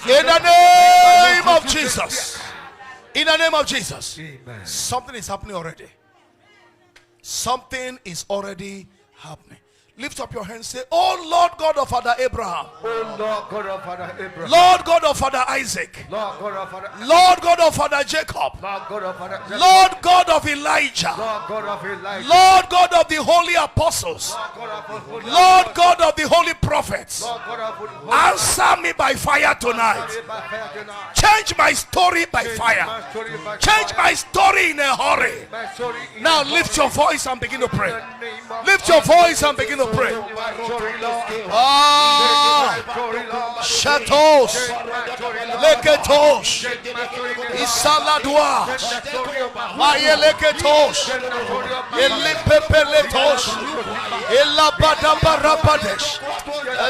In the name of Jesus. In the name of Jesus. Amen. Something is happening already. Something is already happening. Lift up your hands, say, oh Lord God of Father Abraham. Oh Lord God of Father Abraham. Lord God of Father Isaac. Lord God of Father. Lord God of Father Jacob. Lord God of Father. Lord God of Elijah. Lord God of Elijah. Lord God of the holy apostles. Lord God of the holy prophets. Answer me by fire tonight. Change my story by fire. Change my story in a hurry. Now lift your voice and begin to pray. Lift your voice and begin to pray. Chateaus, Leketos, Isaladua, Mayeleketos, Elipepeletos, Elabadabarabadesh,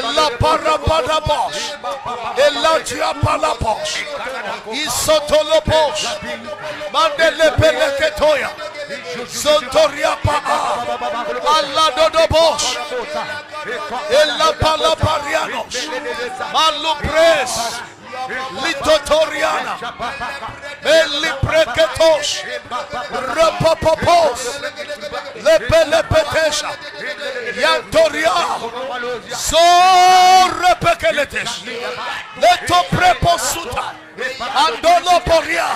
Elaparabadabos, Elatiapalapos, Isotolopos, Mandelepeleketoya, Zontoriapa, Aladodobos, Elapalaparianos, Malupres, Litotoriana, Melipreketos, Rapapopos, Lepelepetesha, Yantoria, Zorepekeletes, Letopreposuta, Andoloporia,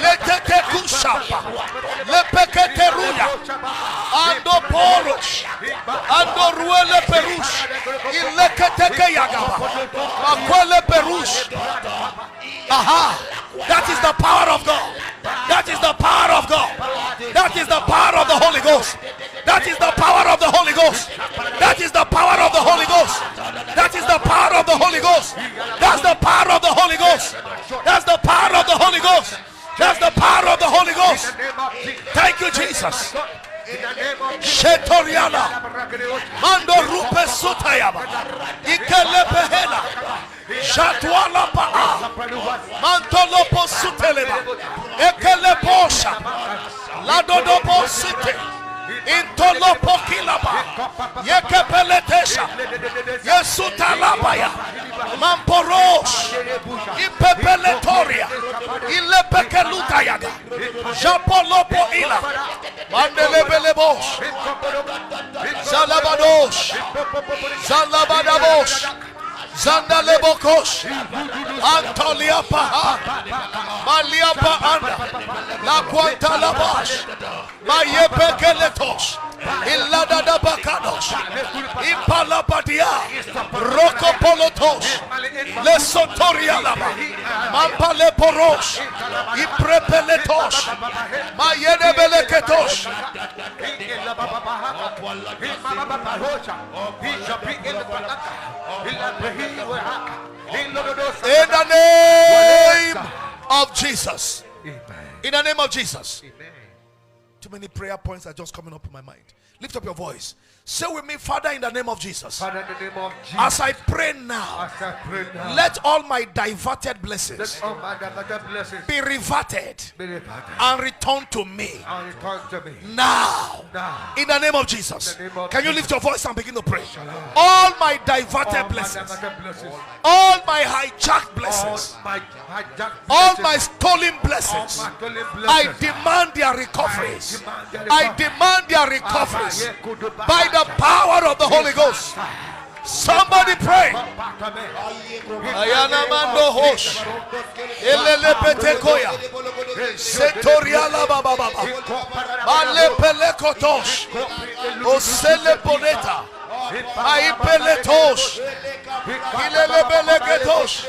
Letetekushapa, Lepeketeruya, Andoporos, Andoruele Perush, Ileketekeyagaba, Makwele Perush. Aha! That is the power of God. That is the power of God. That is the power of the Holy Ghost. That is the power of the Holy Ghost. That is the power of the Holy Ghost. That is the power of the Holy Ghost. That's the power of the Holy Ghost. That's the power of the Holy Ghost. That's the power of the Holy Ghost. Thank you, Jesus. Shetoriana Mando Rupe Sutayaba Ikelebehela Shatwala Paa Mantolopo Suteleba Ekeleposha Ladodobo Site Intolopo Kilaba Yekepeletesha Yesutalabaya Mamporos Ipepeletoria Ilepekelutayaga Japolopo Ila Mandelebelebos Zalabados Zalabadabos Zandalebokos Antolia Paha Malia Paanda La Quantalabash Mayepekeletos Ilada Bacados Impalapadia Rocopolotos Lesotorialaba Mampaleporos Iprepeletos Mayedebeleketos. In the name of Jesus. In the name of Jesus. Too many prayer points are just coming up in my mind. Lift up your voice. Say with me, Father, in the name of Jesus. Father, in the name of Jesus. As I pray now, let all my diverted blessings be reverted and return to me. Now, in the name of Jesus. Can you lift your voice and begin to pray? All my diverted blessings, all my hijacked blessings, all my stolen blessings, I demand their recoveries. I demand their recoveries by the power of the Holy Ghost. Somebody pray. Ayana mando hosh. Elele petekoya. Setoriala baba baba. Ale pelekotosh. Osele boneta. Aipeletos. Ilele beleketos.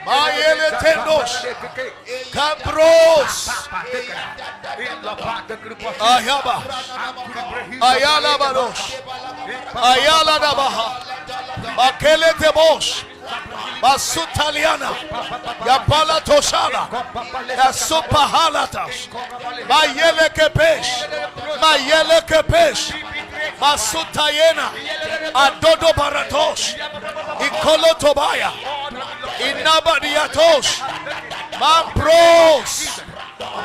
Mayele tendos. Cambros. Ayaba. Ayala bados. Ayala nabaha. Makele tebos. Masutaliana. Yapala toshana. Yasupa halatas. Mayele kepesh. Mayele kepesh. Masutayena. Adodo baratos. Ikolo tobaya. Inabadiatos. Mampros.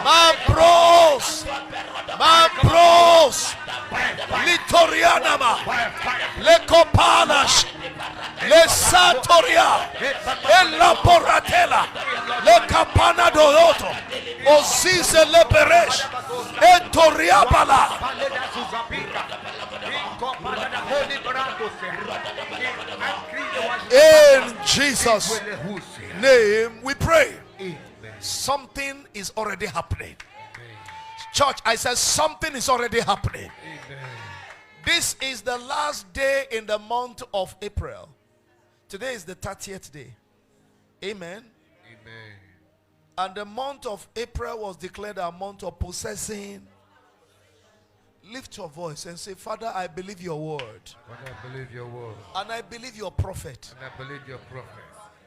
Mampros. Atoria, Elaboratela, Le Capana Doloto, Osize Leperesh, Etoriabala. In Jesus' name we pray. Something is already happening. Church, I said something is already happening. This is the last day in the month of April. Today is the 30th day. Amen. Amen. And the month of April was declared a month of possessing. Lift your voice and say, Father, I believe your word. Father, I believe your word. And I believe your prophet. And I believe your prophet.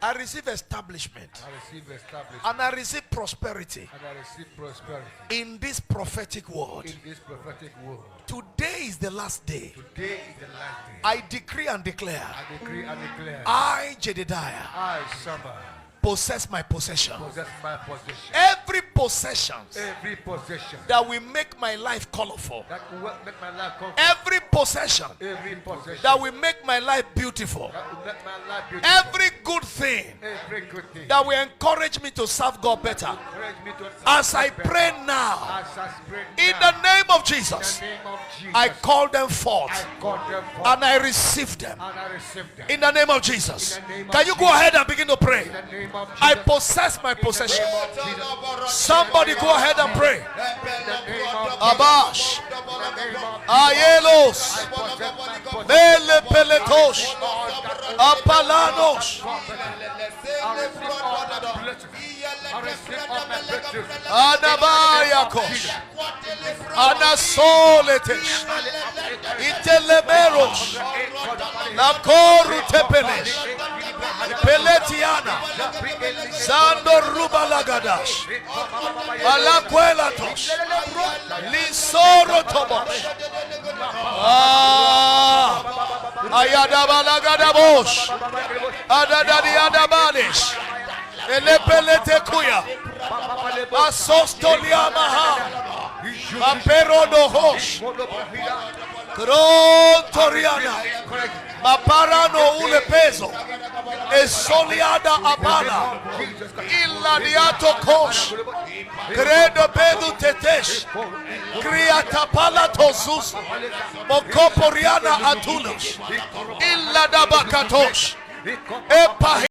I receive establishment. I receive establishment. And I receive prosperity. And I receive prosperity. In this prophetic word. In this prophetic word. Today is the last day. Today is the last day. I decree and declare. I decree and declare. I, Jedediah, I, Summer, possess my possession. possess my possession. Every possession Every possession that will make my life colorful. that will make my life comfortable. Every possession Every possession that will make my life beautiful. that will make my life beautiful. Every good thing Every good thing that will encourage me to serve God better. encourage me to As I better. pray now, As I pray in now, the name of in Jesus, the name of Jesus, I call them forth I call them forth and I receive them. and I receive them. In the name of Jesus. In the name of Can you go Jesus. ahead and begin to pray? In the name of Jesus. I possess my possession. In the name of Jesus. Somebody go ahead and pray. In the name of Abash, in the name of Ayelos, I possess my possession. Mele Peletosh, All that Apalanos, I receive all the blessings. I receive all my breakthroughs. Anabayakos, Anasoletes, Itelemeros, Nakoru Tepeles, Peletiana, Zando Rubalagadas, Alaquelatos, Lisoro Tomos, Ayadabalagadabosh, Adadadiadabalis, Elepelete Kuya, Asostoliamaha, Aperodohos, Grontoriana, Maparano Ulepezo, Esoliada Abala, Illadiato Kosh, Credo Bedu Tetesh, Criatapala Tosus, Mokoporiana Atulos, Illadabakatos, Epahi.